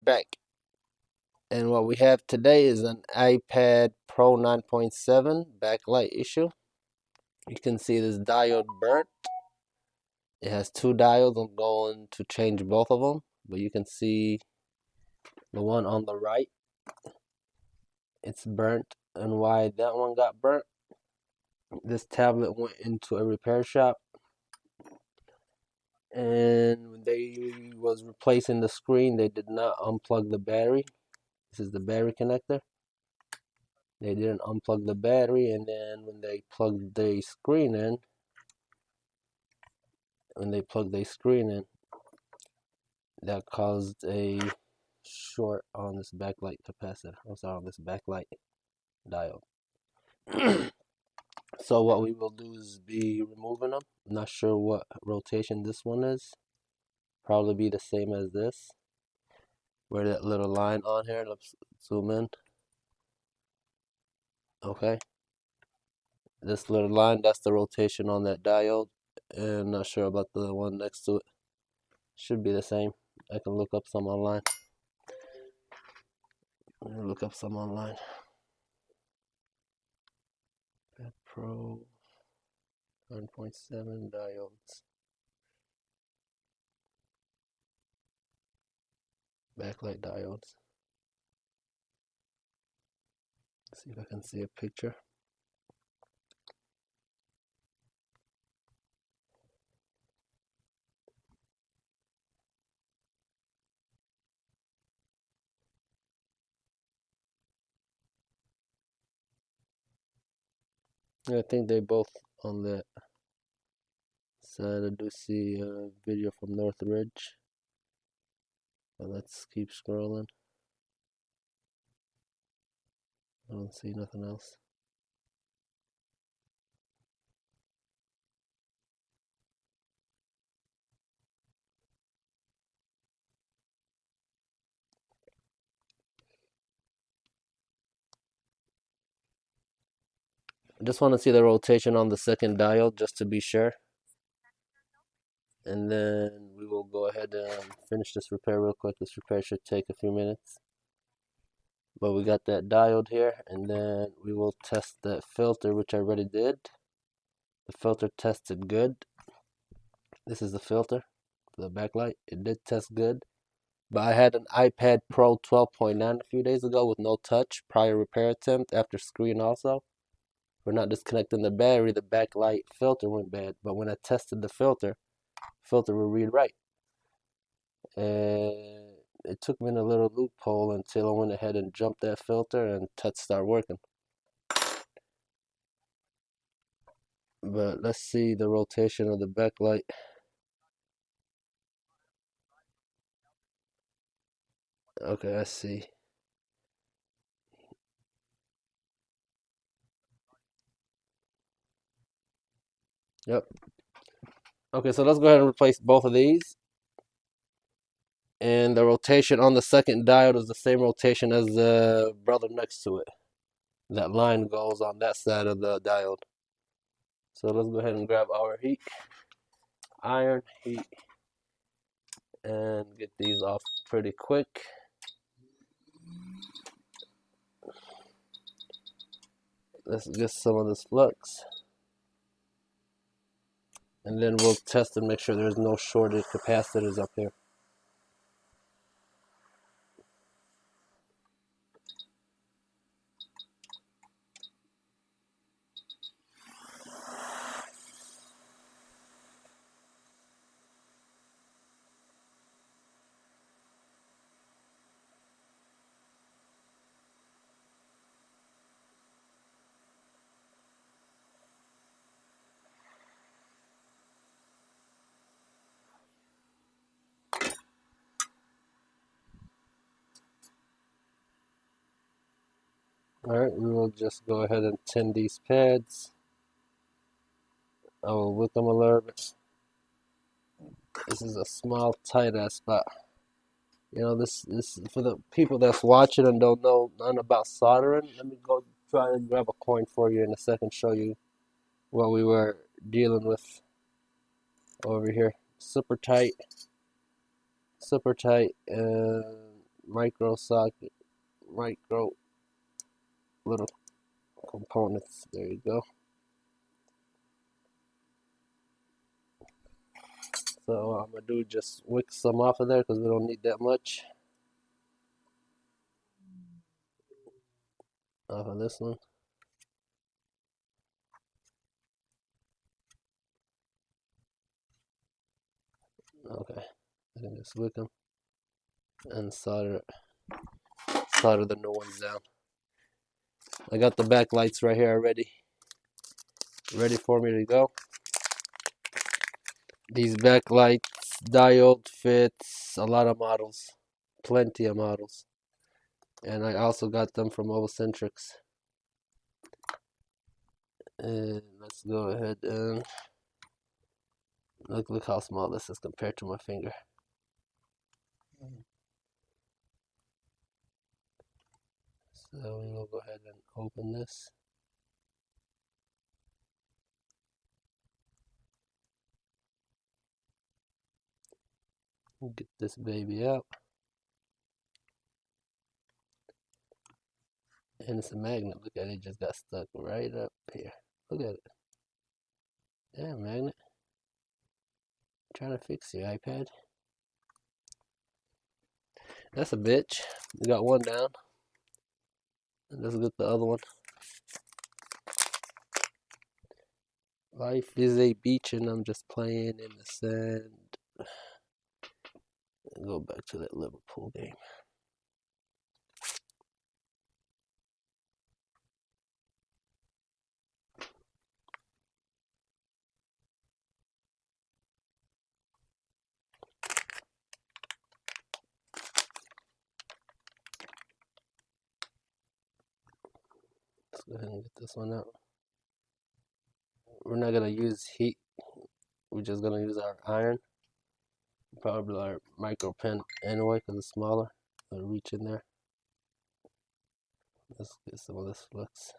back. And what we have today is an iPad Pro 9.7 backlight issue. You can see this diode burnt. It has two diodes. I'm going to change both of them, but you can see the one on the right, it's burnt. And why that one got burnt, this tablet went into a repair shop, and when they was replacing the screen, they did not unplug the battery. This is the battery connector. They didn't unplug the battery, and then when they plugged the screen in, that caused a short on this backlight capacitor. I'm sorry, on this backlight diode. So what we will do is be removing them. I'm not sure what rotation this one is. Probably be the same as this. Where that little line on here, let's zoom in. Okay. This little line, that's the rotation on that diode. And not sure about the one next to it. Should be the same. I can look up some online. Pro 9.7 diodes. Backlight diodes. Let's see if I can see a picture. I think they both on that side. I do see a video from Northridge. But let's keep scrolling. I don't see nothing else. I just want to see the rotation on the second diode just to be sure. And then we will go ahead and finish this repair real quick. This repair should take a few minutes. But we got that diode here, and then we will test that filter, which I already did. The filter tested good. This is the filter, the backlight. It did test good. But I had an iPad Pro 12.9 a few days ago with no touch, prior repair attempt, after screen also. For not disconnecting the battery, the backlight filter went bad. But when I tested the filter will read right. And it took me in a little loophole until I went ahead and jumped that filter and touch started working. But let's see the rotation of the backlight. Okay, I see. Yep. Okay, so let's go ahead and replace both of these. And the rotation on the second diode is the same rotation as the brother next to it. That line goes on that side of the diode. So let's go ahead and grab our iron heat, and get these off pretty quick. Let's get some of this flux. And then we'll test and make sure there's no shorted capacitors up here. Alright, we will just go ahead and tin these pads. I will whip them a little bit. This is a small, tight ass spot. You know, this for the people that's watching and don't know nothing about soldering. Let me go try and grab a coin for you in a second, show you what we were dealing with over here. Super tight, micro socket, micro little components. There you go. So what I'm gonna do is just wick some off of there because we don't need that much. Off of this one. Okay, I can just wick them and solder the new ones down. I got the backlights right here already, ready for me to go. These backlights diode fits a lot of models, plenty of models, and I also got them from Ovocentrics. And let's go ahead and look how small this is compared to my finger. So we will go ahead and open this. Get this baby out. And it's a magnet. Look at it, it just got stuck right up here. Look at it. Yeah, magnet. I'm trying to fix your iPad. That's a bitch. We got one down. And let's get the other one. Life is a beach and I'm just playing in the sand. And go back to that Liverpool game. Let's go ahead and get this one out. We're not gonna use heat. We're just gonna use our iron. Probably our micro pen anyway because it's smaller. It'll reach in there. Let's get some of this flux.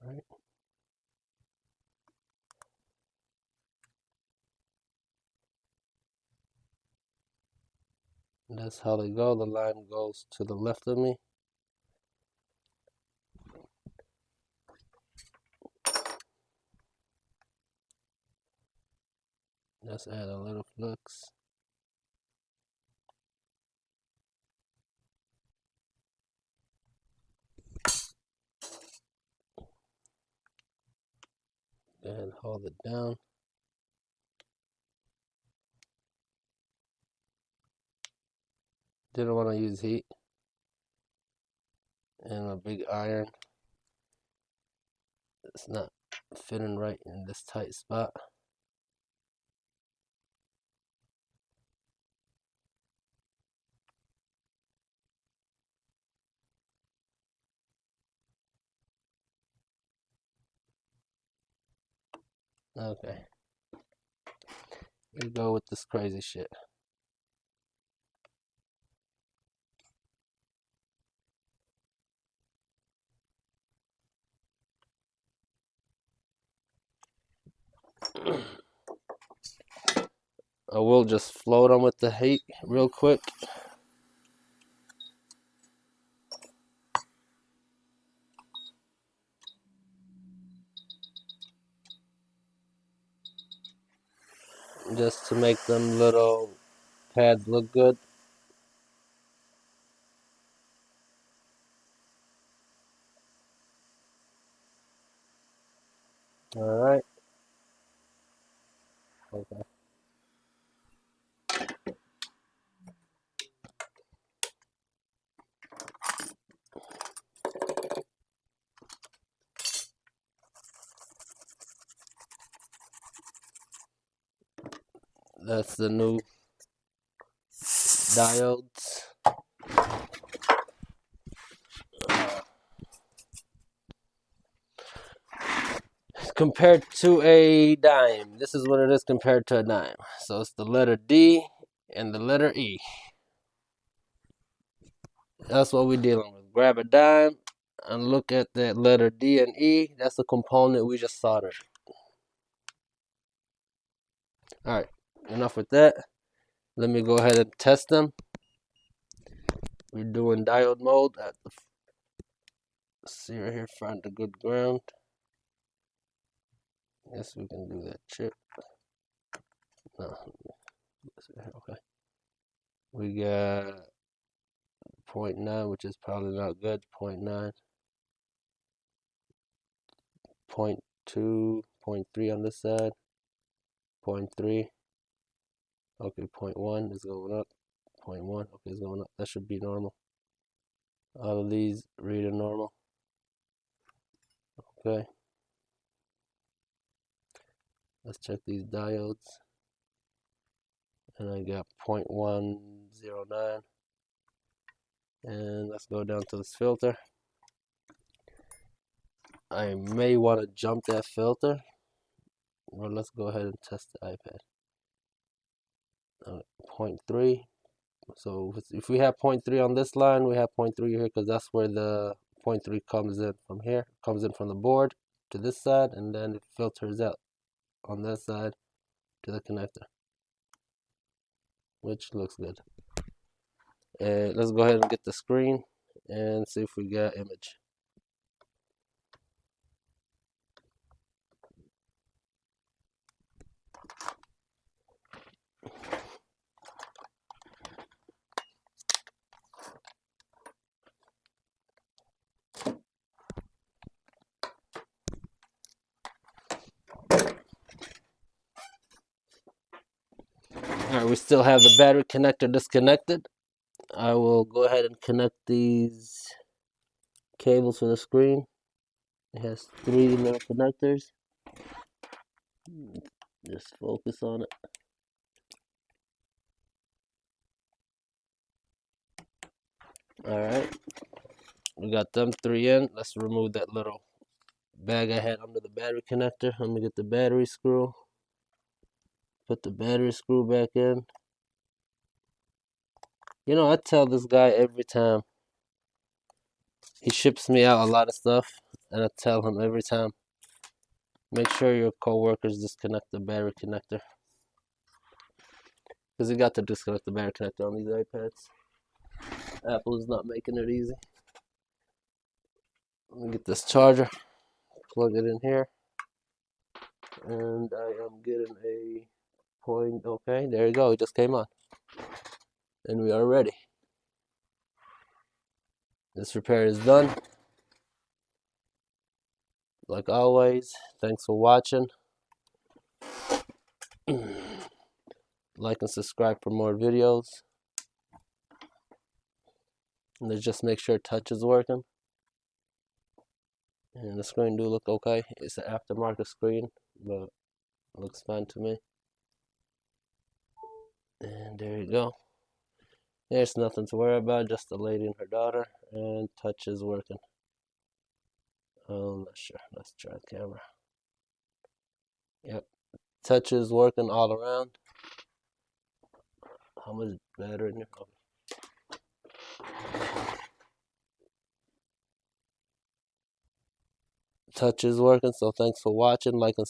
All right. And that's how they go. The line goes to the left of me. Let's add a little flux. Go ahead and hold it down. Didn't want to use heat. And a big iron. It's not fitting right in this tight spot. Okay. We go with this crazy shit. I will just float them with the heat real quick. Just to make them little pads look good. Alright. Okay. That's the new diodes. Compared to a dime. This is what it is compared to a dime. So it's the letter D and the letter E. That's what we're dealing with. Grab a dime and look at that letter D and E. That's the component we just soldered. Alright, enough with that. Let me go ahead and test them. We're doing diode mode at the, see right here, find the good ground. Yes, we can do that chip. No, okay. We got 0.9, which is probably not good. 0.9, 0.2, 0.3 on this side, 0.3. Okay, 0.1 is going up. 0.1, okay, it's going up. That should be normal. All of these reading normal. Okay. Let's check these diodes. And I got 0.109. And let's go down to this filter. I may want to jump that filter. Well, let's go ahead and test the iPad. 0.3. So if we have 0.3 on this line, we have 0.3 here because that's where the 0.3 comes in from here. Comes in from the board to this side, and then it filters out on that side to the connector, which looks good. And let's go ahead and get the screen and see if we got image. Alright, we still have the battery connector disconnected. I will go ahead and connect these cables for the screen. It has 3 little connectors. Just focus on it. Alright, we got them 3 in. Let's remove that little bag I had under the battery connector. Let me get the battery screw. Put the battery screw back in. You know, I tell this guy every time. He ships me out a lot of stuff, and I tell him every time, make sure your co-workers disconnect the battery connector. Because you got to disconnect the battery connector on these iPads. Apple is not making it easy. Let me get this charger, plug it in here, and I am getting a point. Okay, there you go, it just came on. And we are ready. This repair is done. Like always, thanks for watching. Like and subscribe for more videos. And let's just make sure touch is working. And the screen do look okay. It's an aftermarket screen, but it looks fine to me. And there you go. There's nothing to worry about, just the lady and her daughter, and touch is working. I'm not sure. Let's try the camera. Yep. Touch is working all around. How much battery in there? Okay. Touch is working, so thanks for watching. Like and